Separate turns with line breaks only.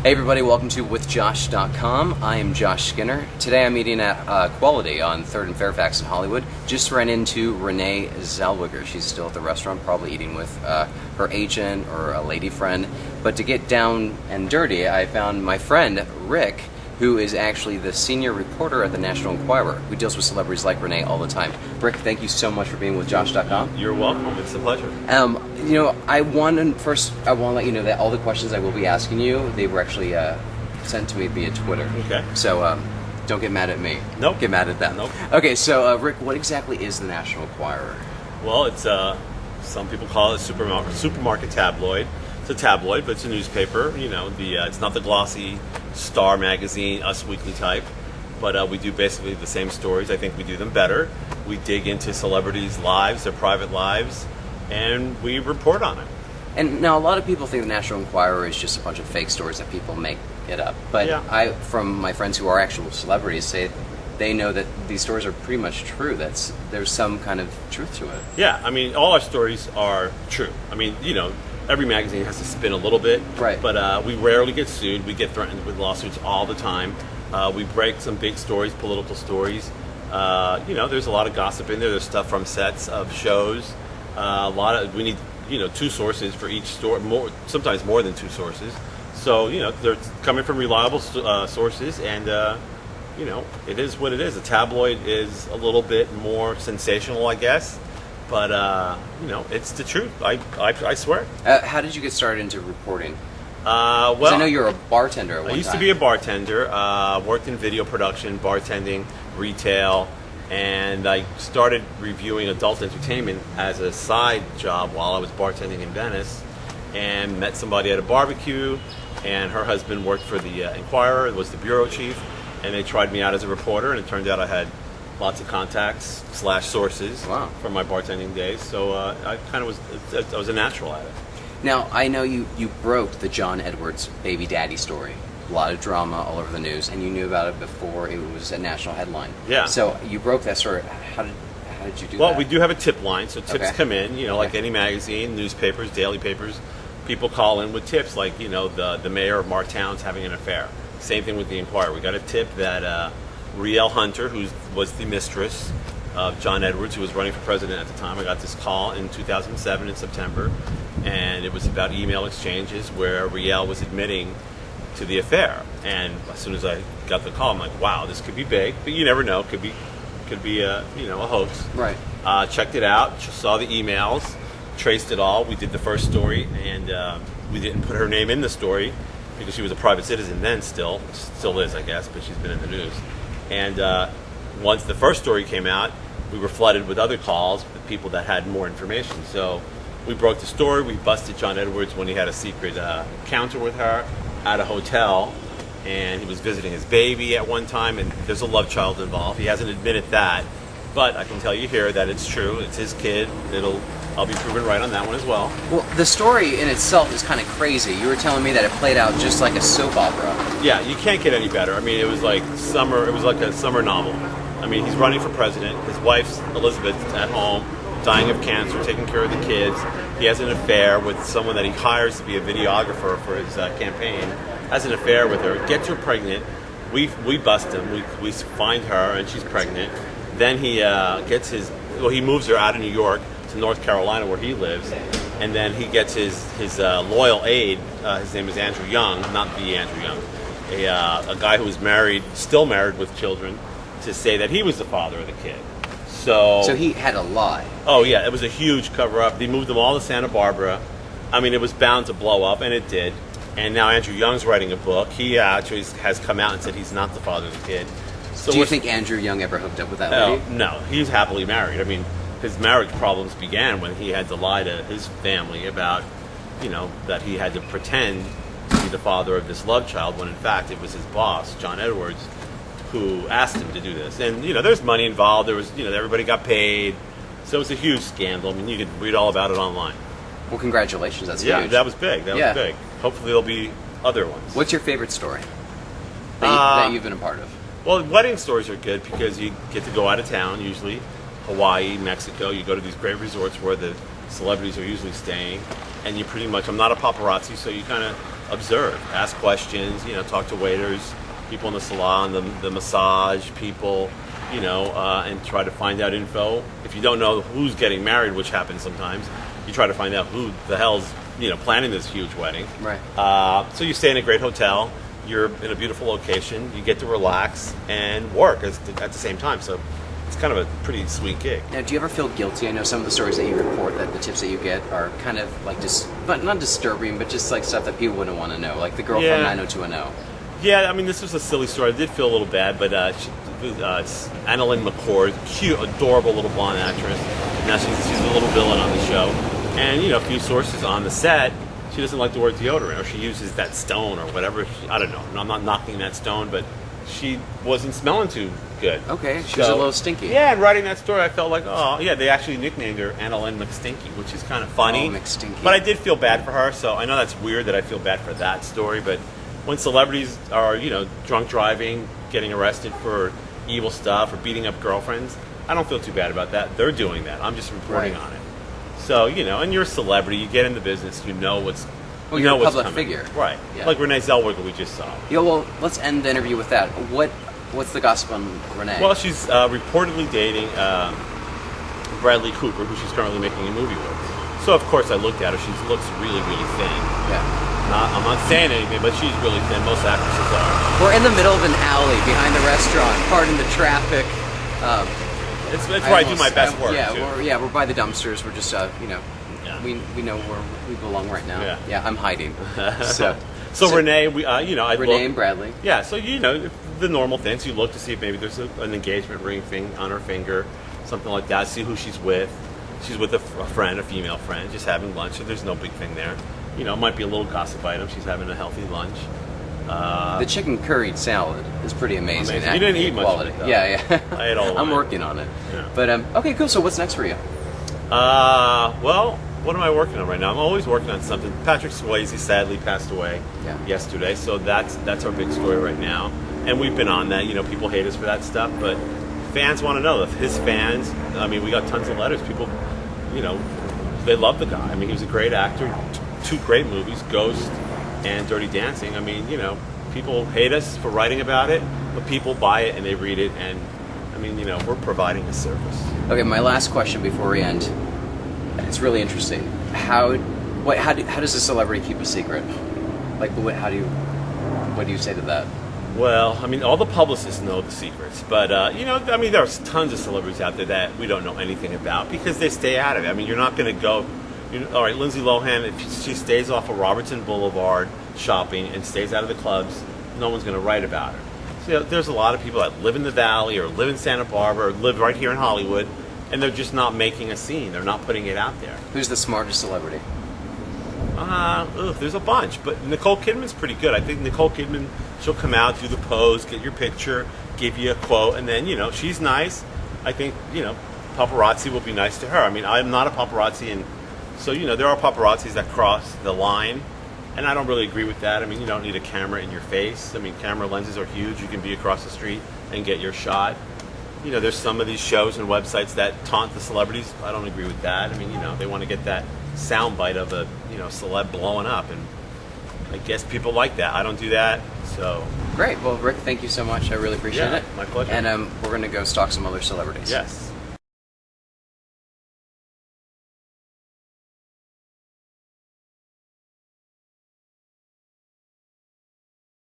Hey everybody, welcome to WithJosh.com. I am Josh Skinner. Today I'm eating at Quality on 3rd and Fairfax in Hollywood. Just ran into Renee Zellweger. She's still at the restaurant, probably eating with her agent or a lady friend. But to get down and dirty, I found my friend Rick, who is actually the senior reporter at the National Enquirer, who deals with celebrities like Renee all the time. Rick, thank you so much for being with Josh.com.
You're welcome. It's a pleasure.
I want to let you know that all the questions I will be asking you, they were actually sent to me via Twitter.
Okay.
So don't get mad at me.
Nope.
Get mad at them.
Nope.
Okay, so Rick, what exactly is the National Enquirer?
Well, it's some people call it a supermarket tabloid. It's a tabloid, but it's a newspaper. You know, it's not the glossy Star magazine, Us Weekly type, but we do basically the same stories. I think we do them better. We dig into celebrities' lives, their private lives, and we report on it.
And now a lot of people think the National Enquirer is just a bunch of fake stories that people make it up. But
yeah.
From my friends who are actual celebrities, say they know that these stories are pretty much true. There's some kind of truth to it.
Yeah, I mean, all our stories are true. I mean, you know, every magazine has to spin a little bit,
right?
But we rarely get sued. We get threatened with lawsuits all the time. We break some big stories, political stories. There's a lot of gossip in there. There's stuff from sets of shows. We need, two sources for each story. Sometimes more than two sources. So they're coming from reliable sources, and it is what it is. A tabloid is a little bit more sensational, I guess. But, it's the truth. I swear.
How did you get started into reporting?
Well,
I know you're a bartender at one time.
I used to be a bartender, worked in video production, bartending, retail, and I started reviewing adult entertainment as a side job while I was bartending in Venice, and met somebody at a barbecue, and her husband worked for the Enquirer, was the bureau chief, and they tried me out as a reporter, and it turned out I had lots of contacts / sources from my bartending days, so I was a natural at it.
Now, I know you broke the John Edwards baby daddy story. A lot of drama all over the news, and you knew about it before it was a national headline.
Yeah.
So you broke that story. How did you do that?
Well, we do have a tip line, so tips come in, like
Okay.
any magazine, newspapers, daily papers. People call in with tips, like, the mayor of Martown's having an affair. Same thing with the Enquirer. We got a tip that Riel Hunter, who was the mistress of John Edwards, who was running for president at the time. I got this call in 2007 in September, and it was about email exchanges where Riel was admitting to the affair. And as soon as I got the call, I'm like, wow, this could be big, but you never know. Could be a hoax.
Right.
Checked it out, saw the emails, traced it all. We did the first story, and we didn't put her name in the story because she was a private citizen then, still is, I guess, but she's been in the news. And once the first story came out, we were flooded with other calls with people that had more information. So we broke the story. We busted John Edwards when he had a secret encounter with her at a hotel, and he was visiting his baby at one time, and there's a love child involved. He hasn't admitted that, but I can tell you here that it's true. It's his kid. I'll be proven right on that one as well.
Well, the story in itself is kind of crazy. You were telling me that it played out just like a soap opera.
Yeah, you can't get any better. I mean, it was like summer. It was like a summer novel. I mean, he's running for president. His wife's Elizabeth at home, dying of cancer, taking care of the kids. He has an affair with someone that he hires to be a videographer for his campaign. Has an affair with her. Gets her pregnant. We bust him. We find her, and she's pregnant. Then he he moves her out of New York to North Carolina, where he lives, and then he gets his loyal aide. His name is Andrew Young, not the Andrew Young, a guy who was still married with children, to say that he was the father of the kid. So
he had a lie.
Oh yeah, it was a huge cover-up. They moved them all to Santa Barbara. I mean, it was bound to blow up, and it did. And now Andrew Young's writing a book. He actually has come out and said he's not the father of the kid. So
do you think Andrew Young ever hooked up with that lady?
No, he's happily married. I mean, his marriage problems began when he had to lie to his family about, that he had to pretend to be the father of this love child when in fact it was his boss, John Edwards, who asked him to do this. And, there's money involved. There was, everybody got paid. So it was a huge scandal. I mean, you could read all about it online.
Well, congratulations. That's
huge.
Yeah,
that was big. That was big. Hopefully there'll be other ones.
What's your favorite story that you've been a part of?
Well, wedding stories are good because you get to go out of town, usually Hawaii, Mexico. You go to these great resorts where the celebrities are usually staying, and you pretty much, I'm not a paparazzi, so you kind of observe, ask questions, talk to waiters, people in the salon, the massage people, and try to find out info. If you don't know who's getting married, which happens sometimes, you try to find out who the hell's planning this huge wedding.
Right.
So you stay in a great hotel. You're in a beautiful location. You get to relax and work at the same time. So it's kind of a pretty sweet gig.
Now, do you ever feel guilty? I know some of the stories that you report, that the tips that you get are kind of like not disturbing, but just like stuff that people wouldn't want to know, like the girl from 90210.
Yeah, I mean, this was a silly story. I did feel a little bad, but it's Annalyn McCord, cute, adorable little blonde actress. Now she's a little villain on the show. And, a few sources on the set, she doesn't like the word deodorant, or she uses that stone or whatever. I don't know. I'm not knocking that stone, but she wasn't smelling too good.
Okay, she was a little stinky.
Yeah, and writing that story, I felt like, oh, yeah, they actually nicknamed her Annalyn McStinky, which is kind of funny.
Oh, McStinky.
But I did feel bad for her, so I know that's weird that I feel bad for that story, but when celebrities are, drunk driving, getting arrested for evil stuff, or beating up girlfriends, I don't feel too bad about that. They're doing that. I'm just reporting on it. So, and you're a celebrity, you get in the business, you know what's coming.
You're a public figure.
Right.
Yeah.
Like Renee Zellweger we just saw.
Yeah, well, let's end the interview with that. What's the gossip on Renee?
Well, she's reportedly dating Bradley Cooper, who she's currently making a movie with. So, of course, I looked at her. She looks really, really thin.
Yeah.
I'm not saying anything, but she's really thin. Most actresses are.
We're in the middle of an alley behind the restaurant, pardon the traffic.
It's where I do my best work.
Yeah, we're by the dumpsters. We're just, we know where we belong right now. Yeah, I'm hiding. So
Renee, Renee
and Bradley.
Yeah, so the normal things. You look to see if maybe there's an engagement ring thing on her finger, something like that. See who she's with. She's with a friend, a female friend, just having lunch. So there's no big thing there. It might be a little gossip item. She's having a healthy lunch.
The chicken curried salad is pretty amazing.
You didn't eat much of it, though.
Yeah.
I ate all of
I'm
it.
working on it.
Yeah.
But, okay, cool. So what's next for you?
Well, what am I working on right now? I'm always working on something. Patrick Swayze sadly passed away yesterday, so that's our big story right now. And we've been on that. People hate us for that stuff, but fans want to know. His fans, we got tons of letters. People, they love the guy. He was a great actor. Two great movies, Ghost and Dirty Dancing. People hate us for writing about it, but people buy it and they read it, and we're providing a service.
Okay, my last question before we end. It's really interesting. How does a celebrity keep a secret? Like, what do you say to that?
Well, all the publicists know the secrets, but there's tons of celebrities out there that we don't know anything about because they stay out of it. You're not going to go. All right, Lindsay Lohan, if she stays off of Robertson Boulevard shopping and stays out of the clubs, no one's going to write about her. So there's a lot of people that live in the Valley or live in Santa Barbara or live right here in Hollywood, and they're just not making a scene. They're not putting it out there.
Who's the smartest celebrity?
There's a bunch, but Nicole Kidman's pretty good. I think Nicole Kidman, she'll come out, do the pose, get your picture, give you a quote, and then, she's nice. I think, paparazzi will be nice to her. I'm not a paparazzi, and so, there are paparazzis that cross the line, and I don't really agree with that. You don't need a camera in your face. Camera lenses are huge. You can be across the street and get your shot. There's some of these shows and websites that taunt the celebrities. I don't agree with that. They want to get that sound bite of a, celeb blowing up, and I guess people like that. I don't do that, so.
Great. Well, Rick, thank you so much. I really appreciate it.
My pleasure.
And we're going to go stalk some other celebrities.
Yes.